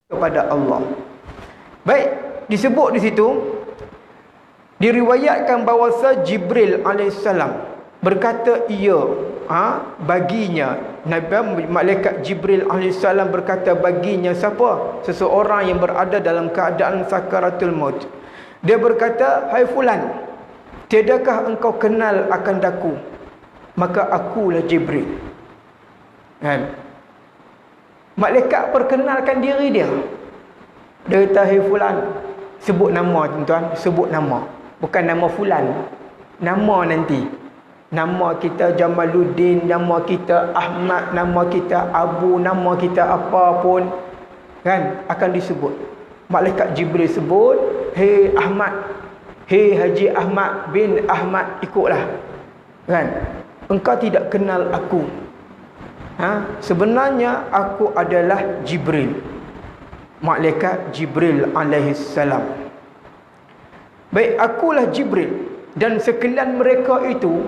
kepada Allah. Baik, disebut di situ, diriwayatkan bahawa Jibril alaihissalam berkata baginya, malaikat Jibril alaihissalam berkata baginya, siapa? Seseorang yang berada dalam keadaan sakaratul maut. Dia berkata, hai fulan, tiadakah engkau kenal akan daku? Maka akulah Jibril. Kan? Malaikat perkenalkan diri dia. Dia kata, hai fulan, sebut nama tuan-tuan, sebut nama. Bukan nama fulan, nama nanti. Nama kita Jamaluddin, nama kita Ahmad, nama kita Abu, nama kita apa pun, kan, akan disebut. Malaikat Jibril sebut, hei Ahmad, hei Haji Ahmad bin Ahmad, ikutlah. Kan? Engkau tidak kenal aku. Sebenarnya aku adalah Jibril. Malaikat Jibril alaihissalam. Baik, akulah Jibril. Dan sekalian mereka itu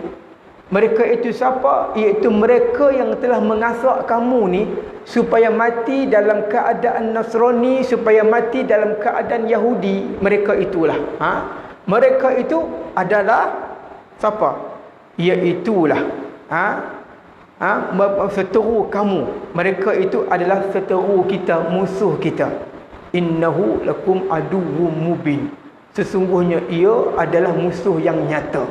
siapa? Iaitu mereka yang telah mengasak kamu ni supaya mati dalam keadaan Nasrani, supaya mati dalam keadaan Yahudi. Mereka itulah. Mereka itu adalah siapa? Iaitulah seteru kamu. Mereka itu adalah seteru kita, musuh kita. Innahu lakum aduwwum mubin. Sesungguhnya ia adalah musuh yang nyata.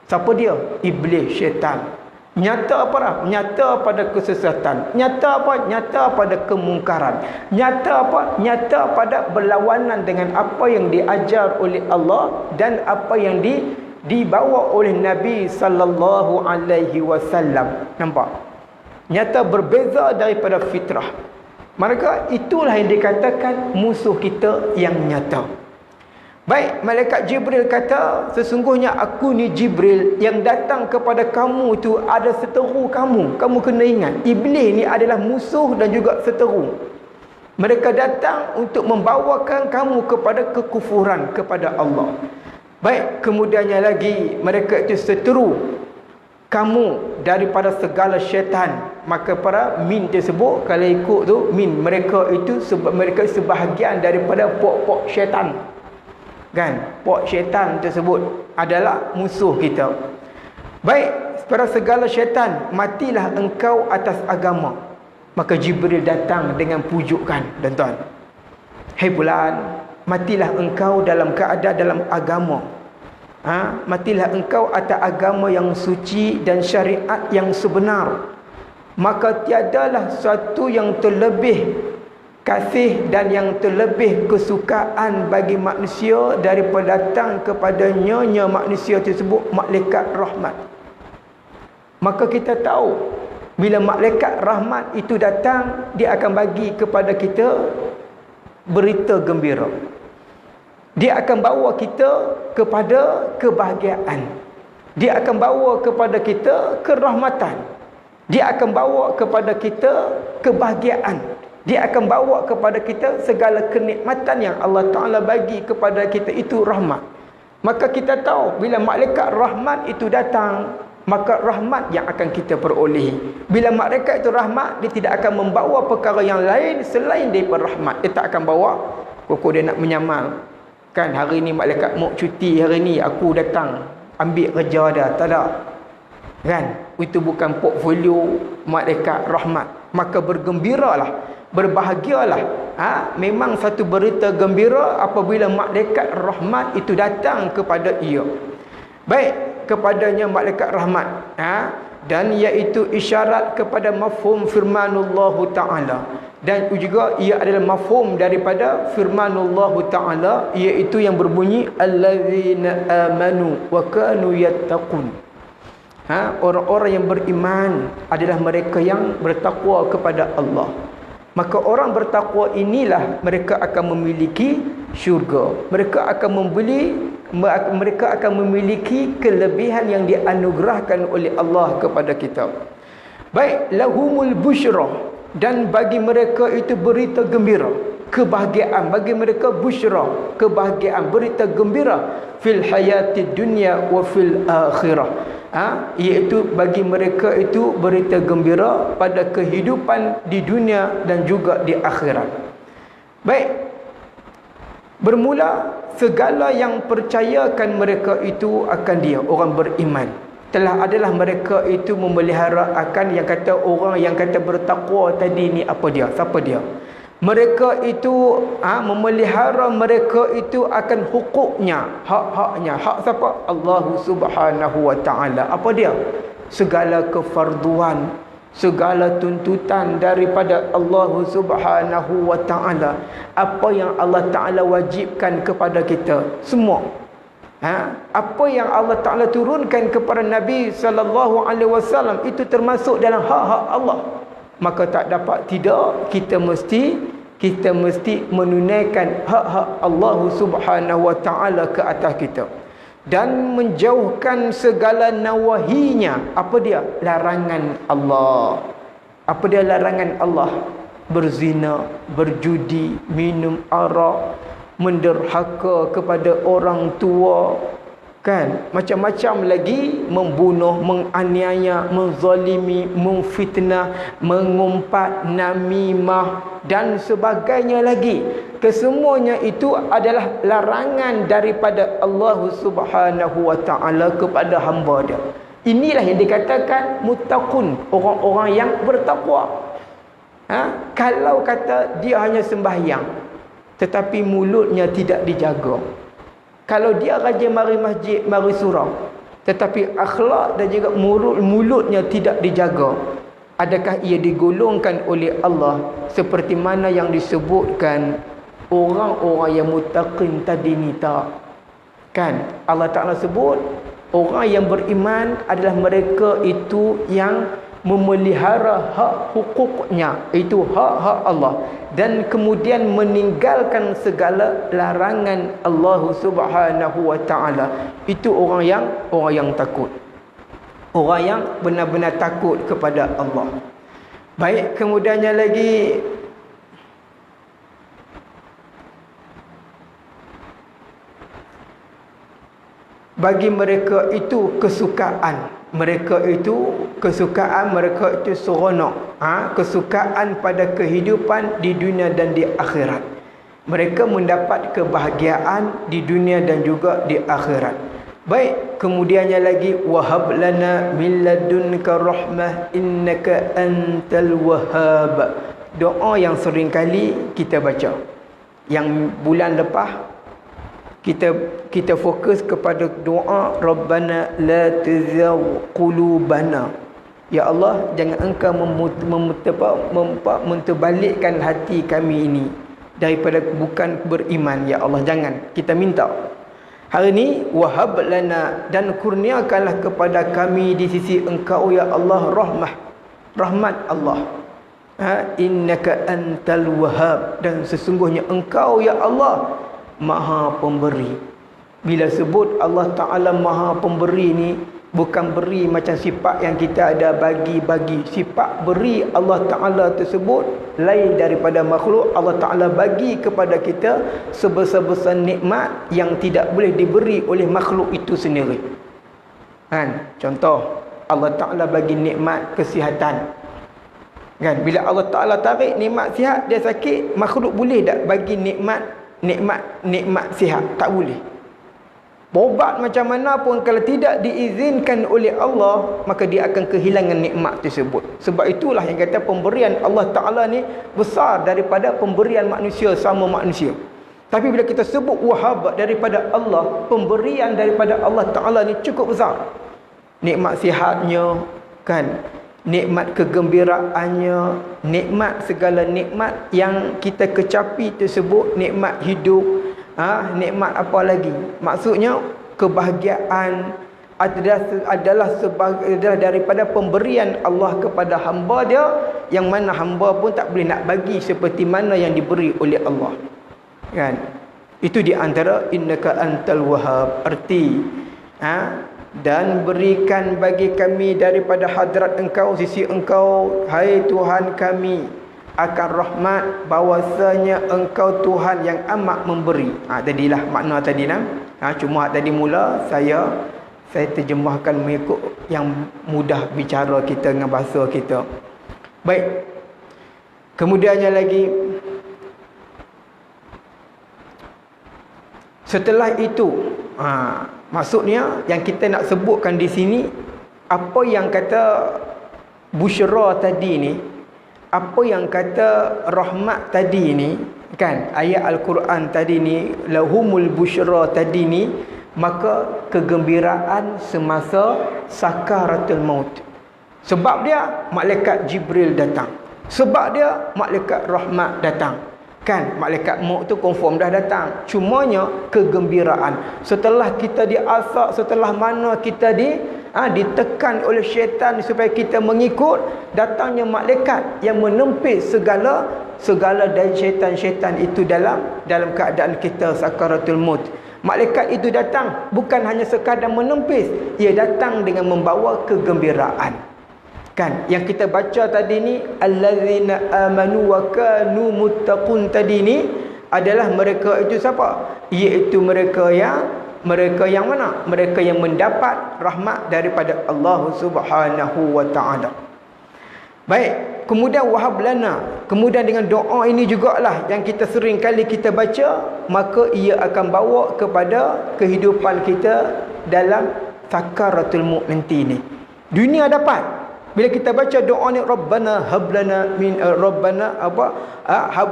Siapa dia? Iblis, syaitan. Nyata apa dah? Nyata pada kesesatan. Nyata apa? Nyata pada kemungkaran. Nyata apa? Nyata pada berlawanan dengan apa yang diajar oleh Allah dan apa yang dibawa oleh Nabi sallallahu alaihi wasallam. Nampak? Nyata berbeza daripada fitrah. Maka itulah yang dikatakan musuh kita yang nyata. Baik, malaikat Jibril kata, sesungguhnya aku ni Jibril yang datang kepada kamu tu ada seteru kamu. Kamu kena ingat, iblis ni adalah musuh dan juga seteru. Mereka datang untuk membawakan kamu kepada kekufuran kepada Allah. Baik, kemudiannya lagi, mereka itu seteru kamu daripada segala syaitan. Maka para min tersebut, kalau ikut tu, min, mereka itu mereka sebahagian daripada pok-pok syaitan. Kan? Pok syaitan tersebut adalah musuh kita. Baik, para segala syaitan, matilah engkau atas agama. Maka Jibril datang dengan pujukan, tuan-tuan. Hei fulan, matilah engkau dalam keadaan dalam agama. Matilah engkau atas agama yang suci dan syariat yang sebenar. Maka tiadalah satu yang terlebih kasih dan yang terlebih kesukaan bagi manusia daripada datang kepadanya manusia tersebut malaikat rahmat. Maka kita tahu bila malaikat rahmat itu datang, dia akan bagi kepada kita berita gembira. Dia akan bawa kita kepada kebahagiaan. Dia akan bawa kepada kita kerahmatan. Dia akan bawa kepada kita kebahagiaan. Dia akan bawa kepada kita segala kenikmatan yang Allah Ta'ala bagi kepada kita, itu rahmat. Maka kita tahu bila malaikat rahmat itu datang, maka rahmat yang akan kita perolehi. Bila malaikat itu rahmat, dia tidak akan membawa perkara yang lain selain daripada rahmat. Dia tak akan bawa koko dia nak menyamal. Kan hari ni malaikat mau cuti, hari ni aku datang ambil kerja dah. Tak ada. Kan? Itu bukan portfolio malaikat rahmat. Maka bergembiralah, berbahagialah. Memang satu berita gembira apabila malaikat rahmat itu datang kepada ia. Baik, kepadanya malaikat rahmat. Dan iaitu isyarat kepada mafhum firmanullah Ta'ala. Dan juga ia adalah mafhum daripada firmanullah Ta'ala, iaitu yang berbunyi allazina amanu wa kanu yattaqun. Orang-orang yang beriman adalah mereka yang bertakwa kepada Allah. Maka orang bertakwa inilah mereka akan memiliki syurga. Mereka akan memiliki kelebihan yang dianugerahkan oleh Allah kepada kita. Baik, lahumul busyra, dan bagi mereka itu berita gembira, kebahagiaan bagi mereka, busyra, kebahagiaan, berita gembira fil hayatid dunya wa fil akhirah. Iaitu bagi mereka itu berita gembira pada kehidupan di dunia dan juga di akhirat. Baik. Bermula segala yang percayakan mereka itu akan dia, orang beriman. Telah adalah mereka itu memelihara akan yang kata orang yang kata bertakwa tadi ni apa dia? Siapa dia? Mereka itu memelihara mereka itu akan hukuknya, hak-haknya. Hak siapa? Allah Subhanahu wa taala. Apa dia? Segala kefarduan, segala tuntutan daripada Allah Subhanahu wa taala. Apa yang Allah Taala wajibkan kepada kita semua. Apa yang Allah Taala turunkan kepada Nabi sallallahu alaihi wasallam itu termasuk dalam hak-hak Allah. Maka tak dapat tidak kita mesti menunaikan hak-hak Allah Subhanahu wa taala ke atas kita dan menjauhkan segala nawahinya. Apa dia? Larangan Allah. Apa dia larangan Allah? Berzina, berjudi, minum arak, menderhaka kepada orang tua, kan, macam-macam lagi, membunuh, menganiaya, menzalimi, memfitnah, mengumpat, namimah dan sebagainya lagi. Kesemuanya itu adalah larangan daripada Allah Subhanahu wa taala kepada hamba dia. Inilah yang dikatakan muttaqun, orang-orang yang bertakwa. Kalau kata dia hanya sembahyang tetapi mulutnya tidak dijaga, kalau dia rajin mari masjid, mari surau, tetapi akhlak dan juga mulutnya tidak dijaga, adakah ia digolongkan oleh Allah seperti mana yang disebutkan orang-orang yang muttaqin tadi ni? Tak. Kan Allah Ta'ala sebut orang yang beriman adalah mereka itu yang memelihara hak hukuknya, itu hak-hak Allah, dan kemudian meninggalkan segala larangan Allah Subhanahu wa taala. Itu orang yang takut, orang yang benar-benar takut kepada Allah. Baik, kemudiannya lagi bagi mereka itu kesukaan, mereka itu seronok, kesukaan pada kehidupan di dunia dan di akhirat. Mereka mendapat kebahagiaan di dunia dan juga di akhirat. Baik, kemudiannya lagi wahab lana min ladunka rahmah innaka antal wahhab. Doa yang sering kali kita baca. Yang bulan lepas kita fokus kepada doa Rabbana la tuzigh qulubana. Ya Allah, jangan engkau membalikkan hati kami ini daripada bukan beriman. Ya Allah, jangan. Kita minta hari ini wahab lana, dan kurniakanlah kepada kami di sisi engkau ya Allah rahmat Allah. Innaka antal wahhab, dan sesungguhnya engkau ya Allah Maha Pemberi. Bila sebut Allah Ta'ala Maha Pemberi ni, bukan beri macam sifat yang kita ada bagi-bagi. Sifat beri Allah Ta'ala tersebut lain daripada makhluk. Allah Ta'ala bagi kepada kita sebesar-besar nikmat yang tidak boleh diberi oleh makhluk itu sendiri. Kan? Contoh, Allah Ta'ala bagi nikmat kesihatan. Kan? Bila Allah Ta'ala tarik nikmat sihat, dia sakit, makhluk boleh tak bagi nikmat sihat? Tak boleh. Berubat macam mana pun kalau tidak diizinkan oleh Allah, maka dia akan kehilangan nikmat tersebut. Sebab itulah yang kata pemberian Allah Ta'ala ni besar daripada pemberian manusia sama manusia. Tapi bila kita sebut wahab daripada Allah, pemberian daripada Allah Ta'ala ni cukup besar. Nikmat sihatnya, kan, nikmat kegembiraannya, nikmat segala nikmat yang kita kecapi tersebut, nikmat hidup, nikmat apa lagi? Maksudnya kebahagiaan adalah daripada pemberian Allah kepada hamba dia, yang mana hamba pun tak boleh nak bagi seperti mana yang diberi oleh Allah. Kan? Itu di antara innaka antal wahhab. Arti dan berikan bagi kami daripada hadrat engkau, sisi engkau, hai Tuhan kami, akan rahmat, bahwasanya engkau Tuhan yang amat memberi. Tadilah makna tadi nah. Cuma tadi mula saya terjemahkan mengikut yang mudah bicara kita dengan bahasa kita. Baik. Kemudiannya lagi Setelah itu, maksudnya yang kita nak sebutkan di sini, apa yang kata busyra tadi ni, apa yang kata rahmat tadi ni, kan, ayat Al-Quran tadi ni, lahumul busyra tadi ni, maka kegembiraan semasa sakaratul maut. Sebab dia malaikat Jibril datang, sebab dia malaikat rahmat datang. Kan, malaikat maut tu confirm dah datang. Cumanya kegembiraan setelah kita diasap, setelah mana kita ditekan oleh syaitan supaya kita mengikut, datangnya malaikat yang menempis segala dari syaitan-syaitan itu dalam keadaan kita sakaratul maut. Malaikat itu datang bukan hanya sekadar menempis, ia datang dengan membawa kegembiraan. Kan, yang kita baca tadi ni, allazina amanu wa kanu muttaqun tadi ni adalah mereka itu siapa? Iaitu mereka yang mana? Mereka yang mendapat rahmat daripada Allah Subhanahu wa taala. Baik, kemudian wahab lana, kemudian dengan doa ini jugalah yang kita sering kali kita baca, maka ia akan bawa kepada kehidupan kita dalam sakaratul maut nanti ni. Dunia dapat. Bila kita baca doa ni, Rabbana hablana min Rabbana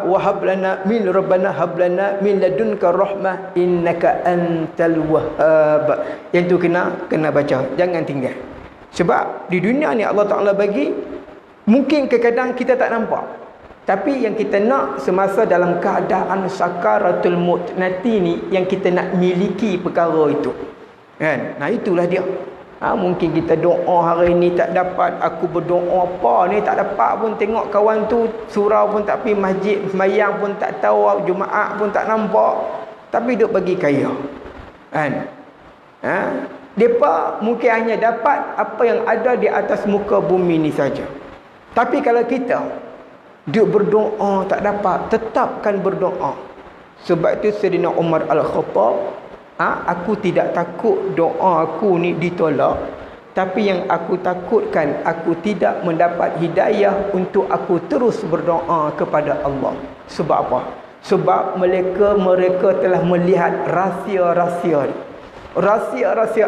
wahablana min Rabbana hablana min ladunka rahmah innaka antal wahhab. Yang tu kena baca, jangan tinggal. Sebab di dunia ni Allah Taala bagi, mungkin kadang kita tak nampak, tapi yang kita nak semasa dalam keadaan sakaratul maut nanti ni, yang kita nak miliki perkara itu. Kan? Nah, itulah dia. Mungkin kita doa hari ni tak dapat, aku berdoa apa ni tak dapat pun, tengok kawan tu surau pun tak pergi masjid, sembahyang pun tak tahu, Jumaat pun tak nampak, tapi duk bagi kaya. Kan? Depa mungkin hanya dapat apa yang ada di atas muka bumi ni saja. Tapi kalau kita duk berdoa tak dapat, tetapkan berdoa. Sebab itu Sayyidina Umar Al-Khattab, aku tidak takut doa aku ni ditolak, tapi yang aku takutkan aku tidak mendapat hidayah untuk aku terus berdoa kepada Allah. Sebab apa? Sebab mereka telah melihat rahsia-rahsia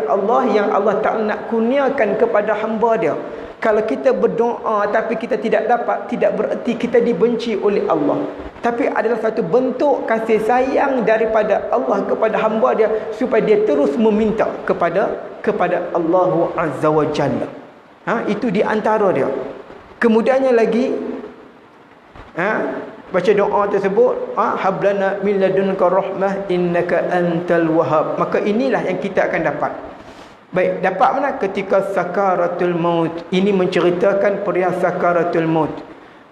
Allah yang Allah Ta'ala nak kurniakan kepada hamba dia. Kalau kita berdoa tapi kita tidak dapat, tidak bererti kita dibenci oleh Allah, tapi adalah satu bentuk kasih sayang daripada Allah kepada hamba dia, supaya dia terus meminta kepada Allah Azza wa Jalla. Itu di antara dia. Kemudiannya lagi, baca doa tersebut, hablana min ladunka rahmah innaka antal wahhab. Maka inilah yang kita akan dapat. Baik, dapat mana? Ketika sakaratul maut. Ini menceritakan perihal sakaratul maut.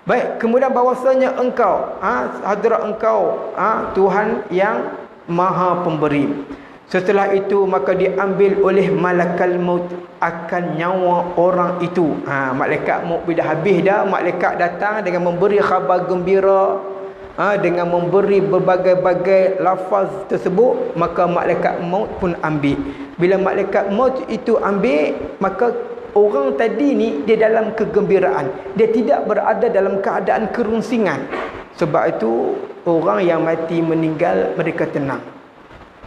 Baik, kemudian bahawasanya engkau, hadrat engkau, Tuhan yang Maha Pemberi. Setelah itu maka diambil oleh malakal maut akan nyawa orang itu. Malaikat maut bila habis dah, malaikat datang dengan memberi khabar gembira, dengan memberi berbagai-bagai lafaz tersebut, maka malaikat maut pun ambil. Bila malaikat maut itu ambil, maka orang tadi ni dia dalam kegembiraan, dia tidak berada dalam keadaan kerunsingan. Sebab itu orang yang mati meninggal, mereka tenang.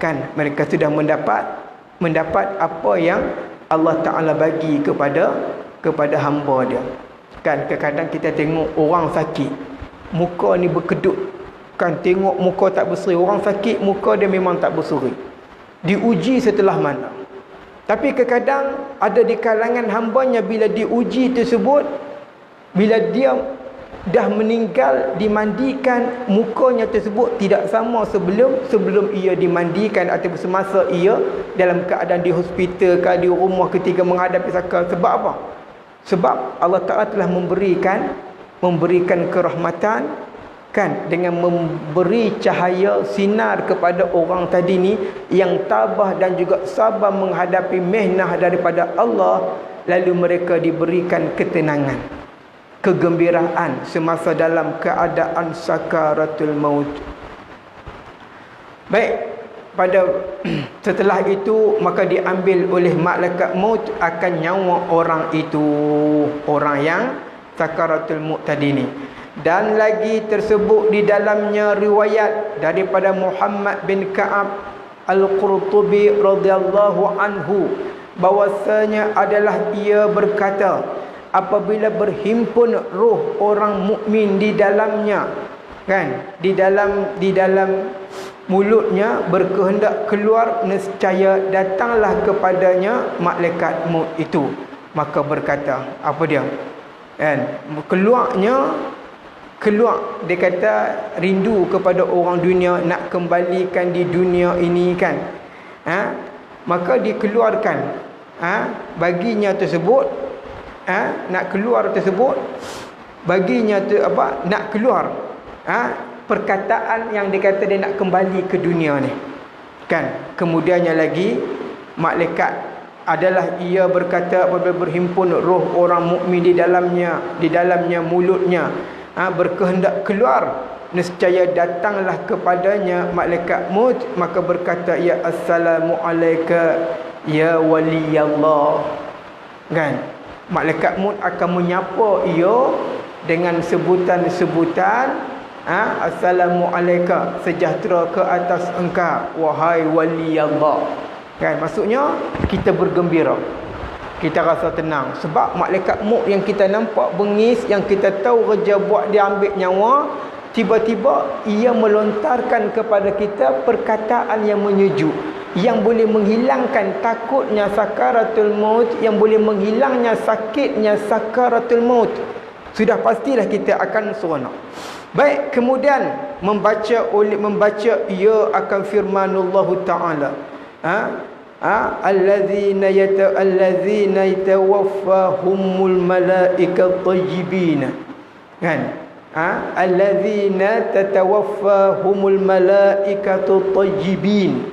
Kan, mereka sudah mendapat apa yang Allah Ta'ala bagi kepada hamba dia. Kan, kadang-kadang kita tengok orang sakit, muka ni berkedut. Kan, tengok muka tak berseri. Orang sakit, muka dia memang tak berseri. Diuji setelah mana. Tapi kadang-kadang ada di kalangan hambanya, bila diuji tersebut, bila dia dah meninggal, dimandikan, mukanya tersebut tidak sama sebelum ia dimandikan ataupun semasa ia dalam keadaan di hospital ke di rumah ketika menghadapi sakaraat. Sebab apa? Sebab Allah Ta'ala telah memberikan kerahmatan, kan, dengan memberi cahaya sinar kepada orang tadi ni yang tabah dan juga sabar menghadapi mihnah daripada Allah, lalu mereka diberikan ketenangan, kegembiraan semasa dalam keadaan sakaratul maut. Baik, setelah itu maka diambil oleh malaikat maut akan nyawa orang itu, orang yang sakaratul maut tadi ni. Dan lagi tersebut di dalamnya riwayat daripada Muhammad bin Ka'ab Al-Qurtubi radhiyallahu anhu bahwasanya adalah ia berkata, apabila berhimpun roh orang mukmin di dalamnya, kan, di dalam mulutnya berkehendak keluar, nescaya datanglah kepadanya malaikat maut itu. Maka berkata, apa dia? Kan, keluar, dia kata rindu kepada orang dunia, nak kembalikan di dunia ini, kan. Maka dikeluarkan baginya tersebut, nak keluar tersebut baginya nak keluar perkataan yang dikata dia nak kembali ke dunia ni, kan. Kemudiannya lagi malaikat adalah ia berkata apabila berhimpun roh orang mukmin di dalamnya mulutnya berkehendak keluar, nescaya datanglah kepadanya malaikat maut. Maka berkata, ya assalamu alayka ya waliyallah, kan. Malaikat maut akan menyapa ia dengan sebutan-sebutan, assalamu alayka, sejahtera ke atas engkau wahai waliyallah, kan. Maksudnya kita bergembira, kita rasa tenang. Sebab malaikat maut yang kita nampak bengis, yang kita tahu kerja buat dia ambil nyawa, tiba-tiba ia melontarkan kepada kita perkataan yang menyejuk, yang boleh menghilangkan takutnya sakaratul maut, yang boleh menghilangnya sakitnya sakaratul maut. Sudah pastilah kita akan seronok. Baik, kemudian membaca ia akan firmanullah Ta'ala, allazina yatawaffahumul malaikatu tayyibin, kan. Allazina tatawaffahumul malaikatu tayyibin.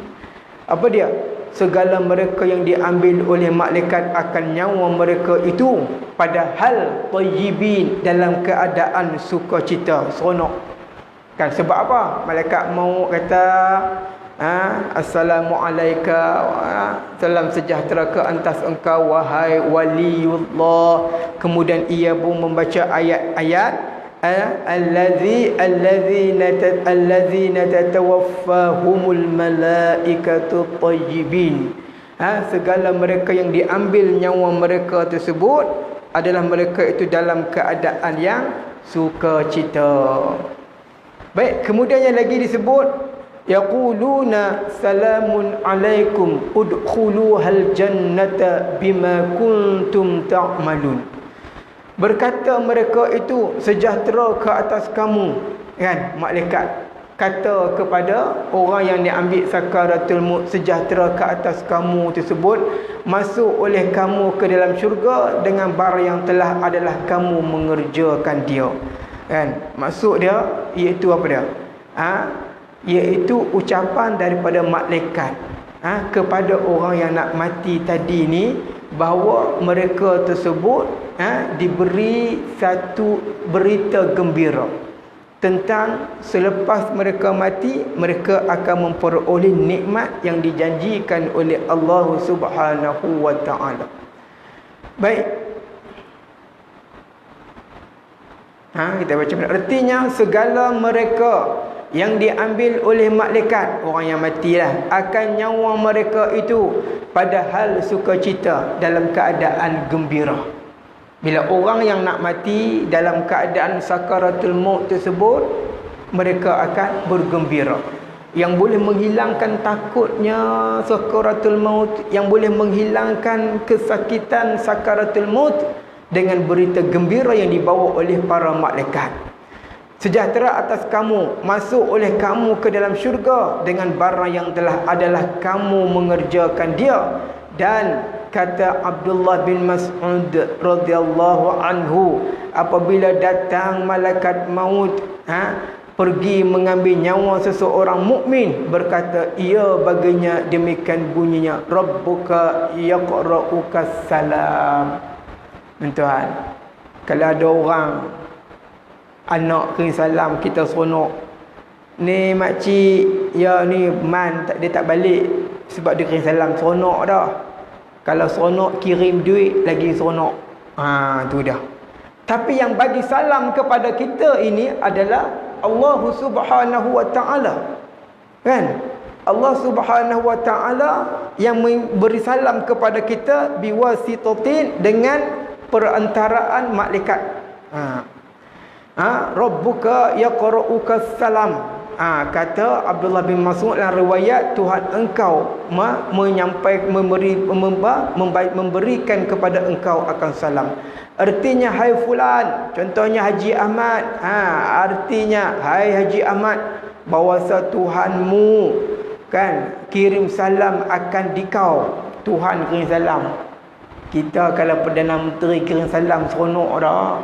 Apa dia? Segala mereka yang diambil oleh malaikat akan nyawa mereka itu padahal tayyibin, dalam keadaan sukacita, seronok, kan. Sebab apa? Malaikat mau kata assalamu alayka, salam sejahtera ke atas engkau wahai waliullah. Kemudian ia pun membaca ayat-ayat allazina tatawaffahumul malaikatu tayyibin. Segala mereka yang diambil nyawa mereka tersebut adalah mereka itu dalam keadaan yang sukacita. Baik, kemudiannya lagi disebut, yaquluna salamun alaikum udkhuluhal jannata bima kuntum ta'malun. Berkata mereka itu, sejahtera ke atas kamu, kan. Malaikat kata kepada orang yang diambil sakaratul maut, sejahtera ke atas kamu tersebut, masuk oleh kamu ke dalam syurga dengan barang yang telah adalah kamu mengerjakan dia, kan. Maksud dia iaitu apa dia? Iaitu ucapan daripada malaikat kepada orang yang nak mati tadi ni, bahawa mereka tersebut diberi satu berita gembira tentang selepas mereka mati, mereka akan memperoleh nikmat yang dijanjikan oleh Allah Subhanahu wa Ta'ala. Baik, kita baca. Artinya segala mereka yang diambil oleh malaikat, orang yang matilah, akan nyawa mereka itu padahal sukacita, dalam keadaan gembira. Bila orang yang nak mati dalam keadaan sakaratul maut tersebut, mereka akan bergembira. Yang boleh menghilangkan takutnya sakaratul maut, yang boleh menghilangkan kesakitan sakaratul maut dengan berita gembira yang dibawa oleh para malaikat. Sejahtera atas kamu, masuk oleh kamu ke dalam syurga dengan barang yang telah adalah kamu mengerjakan dia. Dan kata Abdullah bin Mas'ud radhiyallahu anhu, apabila datang malaikat maut pergi mengambil nyawa seseorang mukmin, berkata ia baginya demikian bunyinya, rabbuka yaqra'uka salam. Tuan, kalau ada orang anak kirim salam, kita seronok. Ni makcik, ya ni man, dia tak balik sebab dia kirim salam, seronok dah. Kalau seronok kirim duit lagi seronok. Tu dah. Tapi yang bagi salam kepada kita ini adalah Allah Subhanahu wa Ta'ala, kan. Allah Subhanahu wa taala yang memberi salam kepada kita biwasitatin dengan perantaraan malaikat. Rabbuka yaqra'uka salam. Kata Abdullah bin Mas'ud dalam riwayat, Tuhan engkau memberikan kepada engkau akan salam. Artinya hai fulan, contohnya Haji Ahmad. Artinya hai Haji Ahmad, bahawasa Tuhanmu kan kirim salam akan dikau. Tuhan kirim salam. Kita kalau Perdana Menteri kirim salam seronok dah.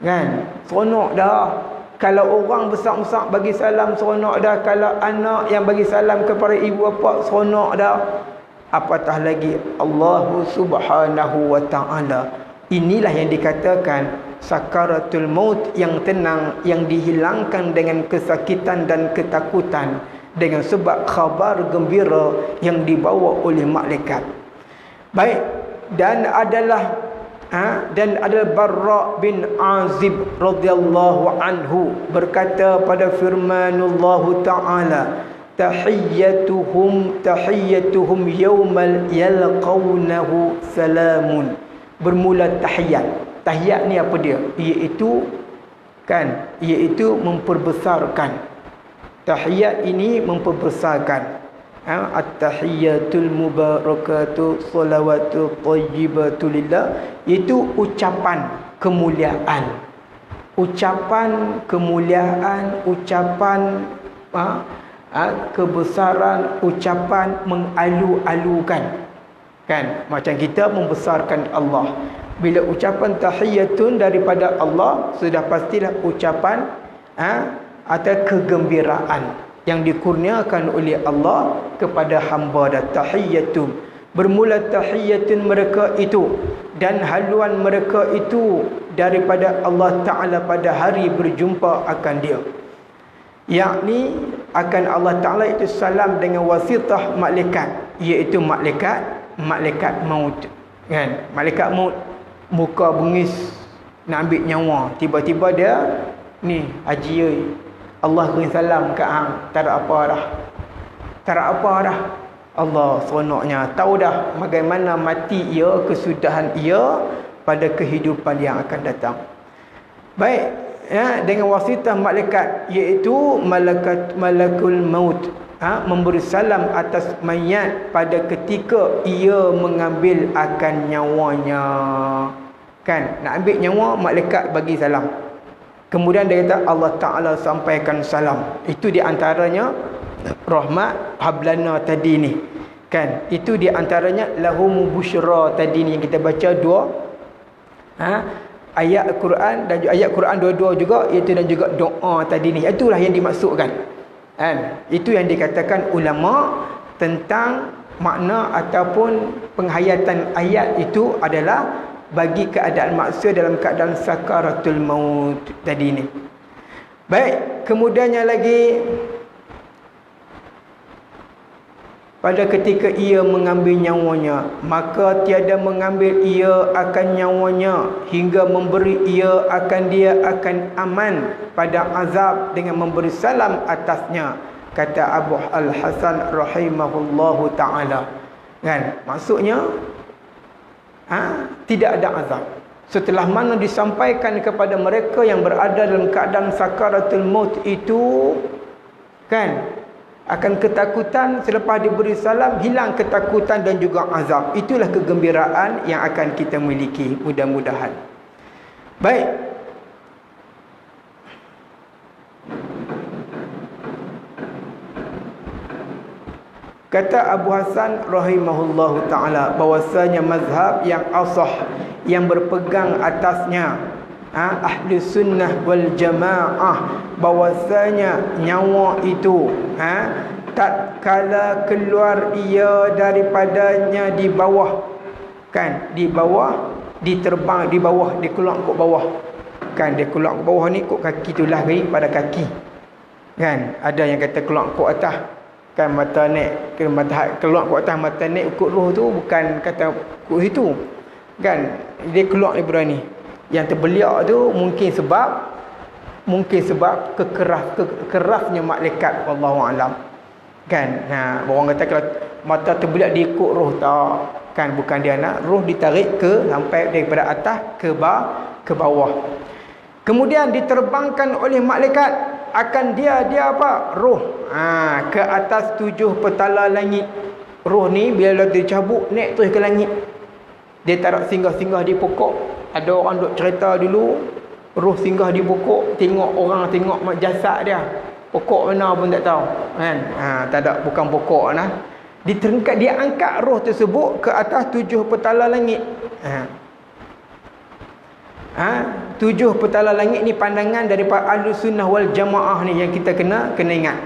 Kan? Seronok dah. Kalau orang besar-besar bagi salam seronok dah. Kalau anak yang bagi salam kepada ibu bapa seronok dah. Apatah lagi Allah Subhanahu wa taala. Inilah yang dikatakan sakaratul maut yang tenang, yang dihilangkan dengan kesakitan dan ketakutan dengan sebab khabar gembira yang dibawa oleh malaikat. Baik, dan adalah Barra bin Azib radhiyallahu anhu berkata pada firmanullah taala, tahiyyatuhum yawmal yalqawnahu salamun. Bermula tahiyat. Tahiyat ni apa dia? Iaitu memperbesarkan. Tahiyat ini memperbesarkan. At-tahiyyatul mubarakatuh salawatu thayyibatu lillah, itu ucapan kemuliaan. Ucapan kemuliaan, ucapan kebesaran, ucapan mengalu-alukan. Kan? Macam kita membesarkan Allah. Bila ucapan tahiyyatun daripada Allah, sudah pastilah ucapan atau kegembiraan yang dikurniakan oleh Allah kepada hamba dan tahiyyatun. Bermula tahiyyatun mereka itu dan haluan mereka itu daripada Allah Ta'ala pada hari berjumpa akan dia. Yakni akan Allah Ta'ala itu salam dengan wasitah malaikat, iaitu malaikat maut. Kan? Malaikat maut muka bengis nak ambil nyawa, tiba-tiba dia ni haji Allah beri salam kat hang, tak ada apa dah. Tak ada apa dah. Allah seronoknya tahu dah bagaimana mati ia, kesudahan ia pada kehidupan yang akan datang. Baik, dengan wasitah malaikat, iaitu malakul maut, memberi salam atas mayat pada ketika ia mengambil akan nyawanya. Kan, nak ambil nyawa, malaikat bagi salam. Kemudian dia kata Allah Ta'ala sampaikan salam. Itu di antaranya rahmat hablana tadi ni. Kan? Itu di antaranya lahum busyra tadi ni yang kita baca dua ayat Al-Quran, dan ayat Quran dua-dua juga, iaitu dan juga doa tadi ni. Itulah yang dimaksudkan. Kan? Itu yang dikatakan ulama tentang makna ataupun penghayatan ayat itu adalah bagi keadaan manusia dalam keadaan sakaratul maut tadi ni. Baik, kemudiannya lagi pada ketika ia mengambil nyawanya, maka tiada mengambil ia akan nyawanya hingga memberi ia akan dia akan aman pada azab dengan memberi salam atasnya, kata Abu Al-Hasan rahimahullahu ta'ala. Kan? Maksudnya tidak ada azab. Setelah mana disampaikan kepada mereka yang berada dalam keadaan sakaratul maut itu, kan, akan ketakutan, selepas diberi salam hilang ketakutan dan juga azab. Itulah kegembiraan yang akan kita miliki, mudah-mudahan. Baik, kata Abu Hasan rahimahullahu ta'ala, bahwasanya mazhab yang asah, yang berpegang atasnya ahli sunnah wal jamaah, bahwasanya nyawa itu tatkala keluar ia daripadanya di bawah, kan, di bawah, diterbang di bawah, dia keluar ke bawah, kan, dia keluar ke bawah ni, kok kaki tu lari pada kaki, kan. Ada yang kata keluar ke atas, kan, mata naik ke mata, keluar ke atas mata naik ukut roh tu, bukan kata ukut situ, kan, dia keluar daripada ni. Yang terbeliak tu mungkin sebab kerasnya malaikat, wallahu alam. Kan, orang kata kalau mata terbelat dia ikut roh, tak. Kan, bukan dia nak, roh ditarik ke sampai daripada atas ke bawah. Kemudian diterbangkan oleh malaikat akan dia apa? Roh. Ke atas 7 petala langit. Roh ni bila dicabut naik terus ke langit. Dia tak nak singgah-singgah di pokok. Ada orang duk cerita dulu, roh singgah di pokok, tengok orang, tengok jasad dia. Pokok mana pun tak tahu, kan? Tak ada, bukan pokok lah. Dia angkat roh tersebut ke atas 7 petala langit. 7 petala langit ni pandangan daripada Ahlus Sunnah wal Jamaah ni yang kita kena ingat.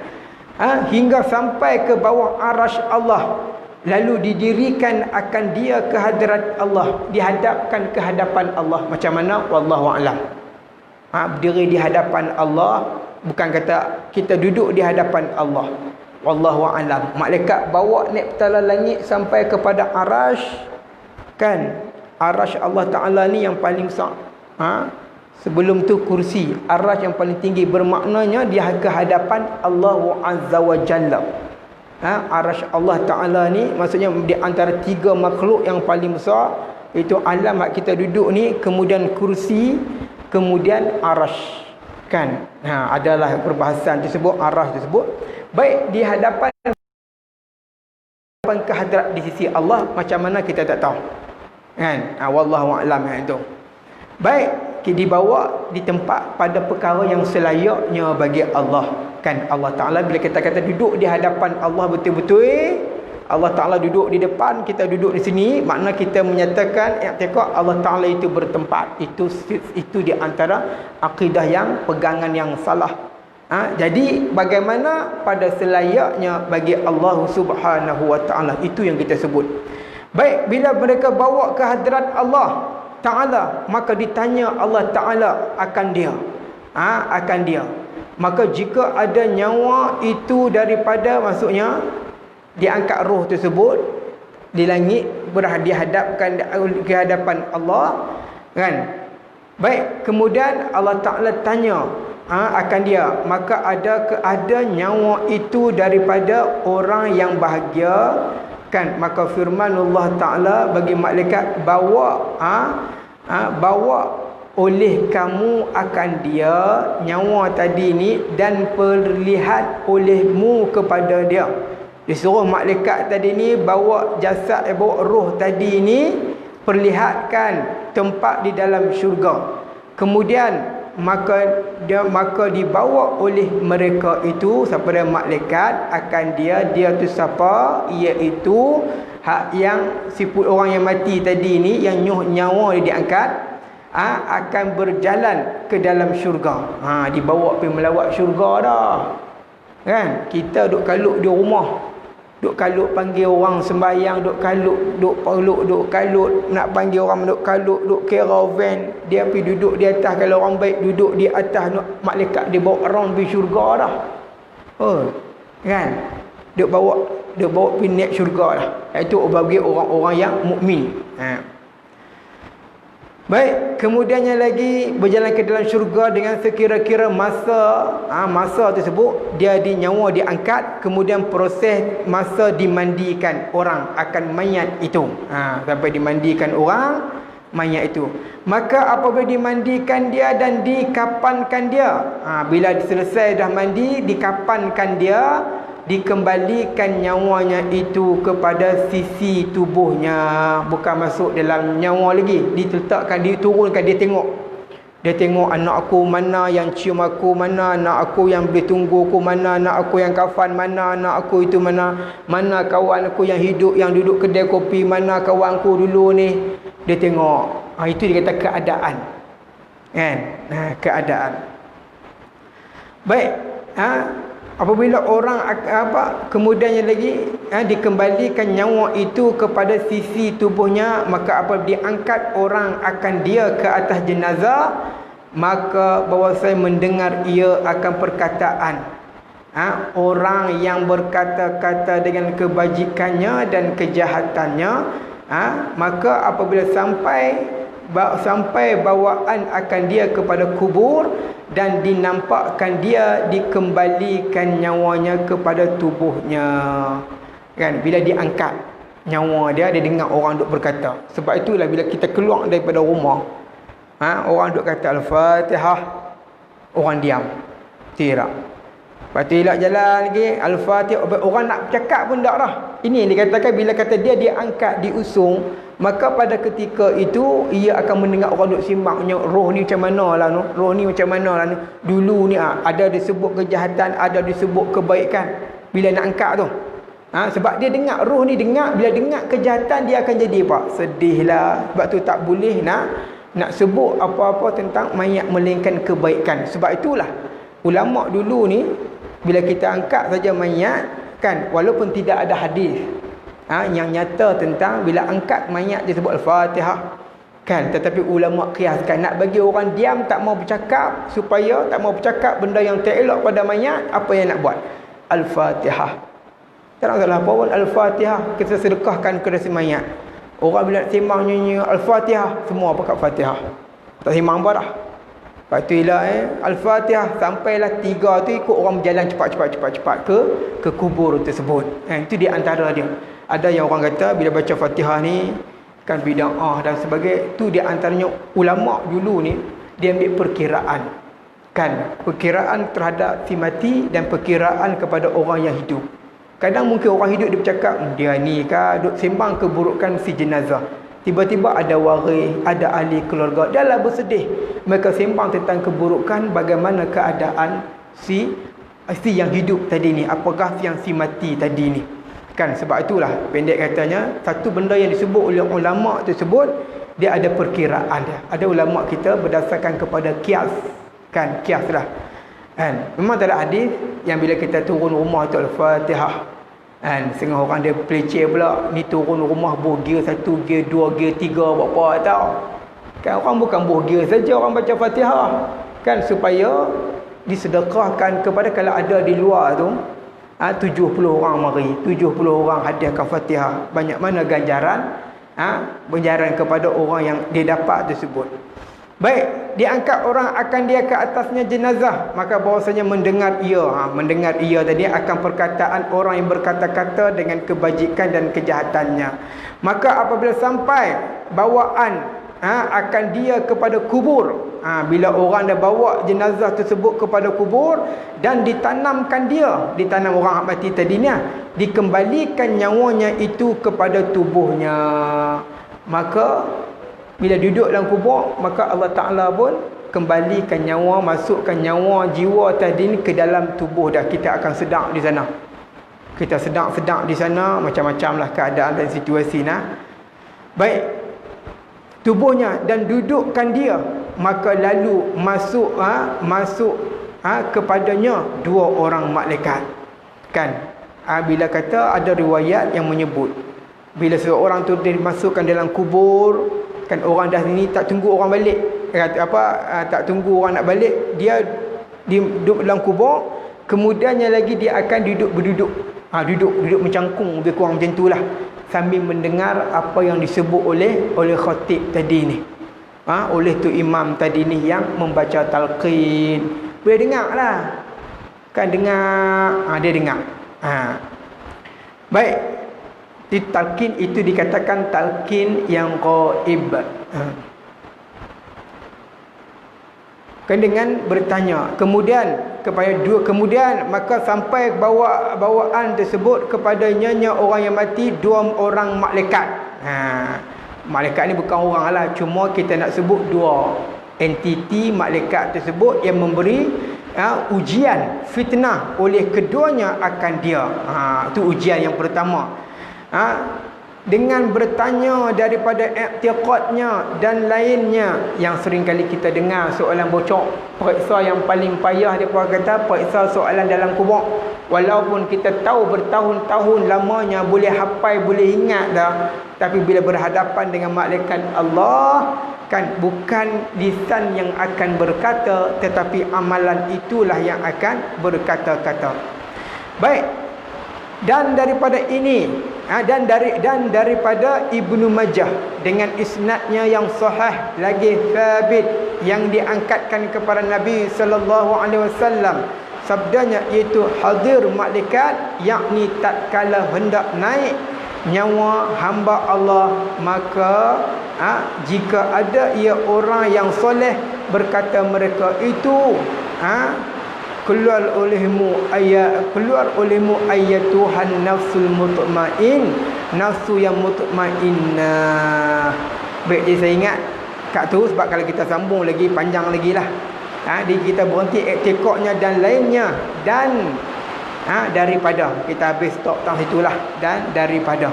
Hingga sampai ke bawah arasy Allah. Lalu didirikan akan dia ke hadirat Allah, dihadapkan ke hadapan Allah. Macam mana? Wallahu a'lam. Berdiri di hadapan Allah, bukan kata kita duduk di hadapan Allah. Wallahu a'lam. Malaikat bawa naik petala langit sampai kepada arasy. Kan? Arasy Allah Ta'ala ni yang paling besar. Sebelum tu kursi. Arasy yang paling tinggi, bermaknanya dia ke hadapan Allah Azza wa Jalla. Arasy Allah Ta'ala ni maksudnya di antara 3 makhluk yang paling besar, iaitu alam hak kita duduk ni, kemudian kursi, kemudian arasy. Kan, adalah perbahasan tersebut, arasy tersebut. Baik di hadapan kehadrat di sisi Allah, macam mana kita tak tahu. Kan, wallahu a'lam itu. Baik, dibawa di tempat pada perkara yang selayaknya bagi Allah. Kan, Allah Ta'ala bila kita kata duduk di hadapan Allah betul-betul, Allah Ta'ala duduk di depan, kita duduk di sini, makna kita menyatakan i'tiqad Allah Ta'ala itu bertempat. Itu di antara akidah yang pegangan yang salah. Jadi bagaimana pada selayaknya bagi Allah Subhanahu wa Ta'ala, itu yang kita sebut. Baik, bila mereka bawa ke hadirat Allah Ta'ala, maka ditanya Allah Ta'ala akan dia. Akan dia. Maka jika ada nyawa itu daripada, maksudnya diangkat roh tersebut di langit, dihadapkan ke hadapan Allah, kan? Baik, kemudian Allah Ta'ala tanya akan dia, maka ada nyawa itu daripada orang yang bahagia, kan? Maka firman Allah Ta'ala bagi malaikat, bawa oleh kamu akan dia nyawa tadi ni, dan perlihat olehmu kepada dia. Disuruh malaikat tadi ni bawa jasad, bawa roh tadi ni, perlihatkan tempat di dalam syurga. Kemudian maka dibawa oleh mereka itu, siapa dia? Malaikat akan dia tu siapa? Iaitu hak yang siput orang yang mati tadi ni, yang nyawa dia diangkat, akan berjalan ke dalam syurga. Dibawa pergi melawat syurga dah. Kan? Kita duk kalut di rumah, duk kalut panggil orang sembahyang, duk kalut, duk peluk, duk kalut, nak panggil orang duk kalut, duk caravan, dia pergi duduk di atas. Kalau orang baik duduk di atas, malaikat dia bawa orang pergi syurga dah. Kan? Duk bawa pergi naik syurga dah. Itu bagi orang-orang yang mukmin. Baik, kemudiannya lagi berjalan ke dalam syurga dengan sekira-kira masa tersebut, dia nyawa diangkat, kemudian proses masa dimandikan orang akan mayat itu. Sampai dimandikan orang, mayat itu. Maka apabila dimandikan dia dan dikapankan dia, bila selesai dah mandi, dikapankan dia, dikembalikan nyawanya itu kepada sisi tubuhnya, bukan masuk dalam nyawa lagi, diletakkan, diturunkan. Dia tengok anak aku mana yang cium aku, mana anak aku yang boleh tunggu aku, mana anak aku yang kafan, mana anak aku itu, mana kawan aku yang hidup, yang duduk kedai kopi, mana kawan aku dulu ni. Dia tengok. Itu dia kata keadaan. Kan? Keadaan. Baik. Apabila orang kemudiannya lagi dikembalikan nyawa itu kepada sisi tubuhnya, maka apabila diangkat orang akan dia ke atas jenazah, maka bahawa saya mendengar ia akan perkataan orang yang berkata-kata dengan kebajikannya dan kejahatannya. Maka apabila sampai sampai bawaan akan dia kepada kubur dan dinampakkan dia dikembalikan nyawanya kepada tubuhnya. Kan, bila diangkat nyawa dia dengar orang duk berkata. Sebab itulah bila kita keluar daripada rumah, orang duk kata Al-Fatihah, orang diam. Tidak. Lepas tu elak jalan lagi Al-Fatihah, orang nak cakap pun tak dah. Ini yang dikatakan bila kata dia diangkat, diusung, maka pada ketika itu ia akan mendengar orang duk simaknya, roh ni macam mana lah no? Roh ni macam mana lah no? Dulu ni ada disebut kejahatan, ada disebut kebaikan bila nak angkat tu. Sebab dia dengar, roh ni dengar, bila dengar kejahatan dia akan jadi apa? Sedih lah. Sebab tu tak boleh nak sebut apa-apa tentang mayat melainkan kebaikan. Sebab itulah ulama dulu ni bila kita angkat saja mayat, kan, walaupun tidak ada hadis yang nyata tentang bila angkat mayat disebut Al-Fatihah, kan, tetapi ulama kiaskan nak bagi orang diam, tak mau bercakap, supaya tak mau bercakap benda yang tak elok pada mayat, apa yang nak buat? Al-Fatihah. Tak nak salah apa pun, Al-Fatihah kita sedekahkan kepada si mayat. Orang bila nak sembang nyanyi Al-Fatihah, semua pakai Fatihah, tak sembang apa dah. Lepas tu Al-Fatihah, sampailah 3 tu ikut orang berjalan cepat ke kubur tersebut. Itu di antara dia. Ada yang orang kata bila baca Fatihah ni kan bid'ah dan sebagainya. Tu di antaranya ulama dulu ni dia ambil perkiraan. Kan, perkiraan terhadap si mati dan perkiraan kepada orang yang hidup. Kadang mungkin orang hidup dia bercakap, dia ni kah duk sembang keburukan si jenazah. Tiba-tiba ada waris, ada ahli keluarga, dia lah bersedih. Mereka sembang tentang keburukan, bagaimana keadaan si yang hidup tadi ni, apakah yang si mati tadi ni. Kan, sebab itulah pendek katanya, satu benda yang disebut oleh ulama tersebut, dia ada perkiraan dia. Ada ulama kita berdasarkan kepada kias. Kan, kias lah. Kan, memang tak ada hadis yang bila kita turun rumah tu Al-Fatihah. Kan, setengah orang dia pelicir pula, ni turun rumah buh gear 1, gear 2, gear 3, berapa tahu. Kan, orang bukan buh gear saja orang baca Fatihah. Kan, supaya disedekahkan kepada, kalau ada di luar tu 70 orang mari, 70 orang hadiahkan Fatihah. Banyak mana ganjaran ganjaran kepada orang yang dia dapat tersebut. Baik, diangkat orang akan dia ke atasnya jenazah, maka bahawasanya mendengar ia tadi akan perkataan orang yang berkata-kata dengan kebajikan dan kejahatannya. Maka apabila sampai bawaan akan dia kepada kubur, bila orang dah bawa jenazah tersebut kepada kubur dan ditanam orang mati tadinya, dikembalikan nyawanya itu kepada tubuhnya, maka bila duduk dalam kubur, maka Allah Ta'ala pun kembalikan nyawa, masukkan nyawa jiwa tadi ni ke dalam tubuh dah. Kita akan sedang di sana. Kita sedang di sana, macam-macam lah keadaan dan situasi Baik, tubuhnya dan dudukkan dia, maka lalu masuk kepadanya 2 orang malaikat. Kan, bila kata ada riwayat yang menyebut bila seorang tu dimasukkan dalam kubur, kan, orang dah ni tak tunggu orang balik, tak tunggu orang nak balik, dia duduk dalam kubur, kemudiannya lagi dia akan duduk mencangkung, lebih kurang macam itulah, sambil mendengar apa yang disebut oleh khatib tadi ni, oleh tu imam tadi ni yang membaca talqin. Boleh dengar lah, kan, dengar, dia dengar. Baik, di talqin itu dikatakan talqin yang ghaib. Kan, dengan bertanya kemudian maka sampai bawaan tersebut kepadanya orang yang mati 2 orang malaikat. Malaikat ni bukan orang lah, cuma kita nak sebut 2 entiti malaikat tersebut yang memberi ujian, fitnah oleh keduanya akan dia. Itu ujian yang pertama. Dengan bertanya daripada i'tiqadnya dan lainnya, yang sering kali kita dengar soalan bocor. Periksa yang paling payah dia kata periksa soalan dalam kubur. Walaupun kita tahu bertahun-tahun lamanya, boleh hafal, boleh ingat dah, tapi bila berhadapan dengan malaikat Allah, kan, bukan lisan yang akan berkata, tetapi amalan itulah yang akan berkata-kata. Baik, dan daripada ini dan daripada Ibnu Majah dengan isnadnya yang sahih lagi thabit yang diangkatkan kepada Nabi sallallahu alaihi wasallam, sabdanya iaitu hadir malaikat, yakni tatkala hendak naik nyawa hamba Allah, maka jika ada ia orang yang soleh, berkata mereka itu, keluar olehmu ayatuhan nafsul mutmain, nafsu yang mutmainnah. Baik, jadi saya ingat kat tu, sebab kalau kita sambung lagi panjang lagi lah. Kita berhenti iktikadnya dan lainnya, dan daripada kita habis stop tang situlah, dan daripada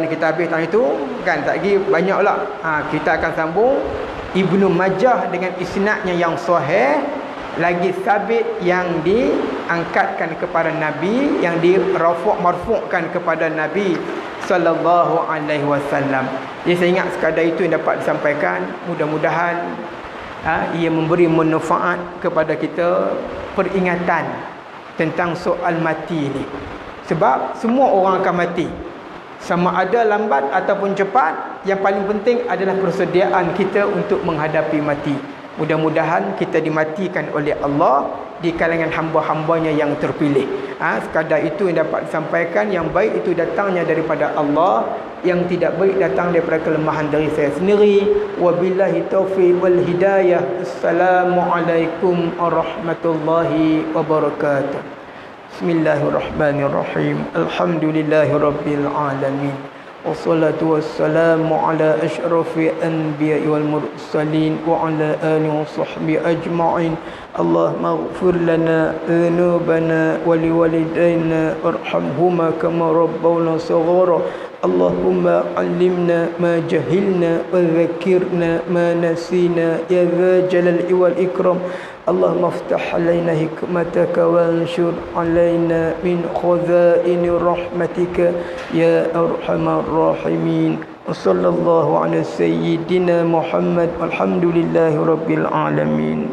ni kita habis tang itu kan, tak lagi banyak pula. Kita akan sambung Ibnu Majah dengan isnadnya yang sahih lagi sabit, yang diangkatkan kepada Nabi, yang marfu'kan kepada Nabi sallallahu alaihi wasallam. Jadi saya ingat sekadar itu yang dapat disampaikan. Mudah-mudahan ia memberi manfaat kepada kita, peringatan tentang soal mati ni. Sebab semua orang akan mati, sama ada lambat ataupun cepat. Yang paling penting adalah persediaan kita untuk menghadapi mati. Mudah-mudahan kita dimatikan oleh Allah di kalangan hamba-hambanya yang terpilih. Sekadar itu yang dapat disampaikan. Yang baik itu datangnya daripada Allah, yang tidak baik datang daripada kelemahan dari saya sendiri. Wabillahi taufiq wal hidayah. Assalamualaikum warahmatullahi wabarakatuh. Bismillahirrahmanirrahim. Alhamdulillahirabbil alamin. Wassalatu wassalamu ala asyrafil anbiya'i wal mursalin wa ala alihi wa sahbihi ajma'in. Allahumma ighfir lana dhunubana wa liwalidayna warhamhuma kama rabbawna saghara. Allahumma 'allimna ma jahilna wa dhakkirna ma nasina ya dzal jalali wal ikram. اللهم افتح علينا حكمتك وانشر علينا من خزائن رحمتك يا أرحم الراحمين. وصلى الله على سيدنا محمد والحمد لله رب العالمين.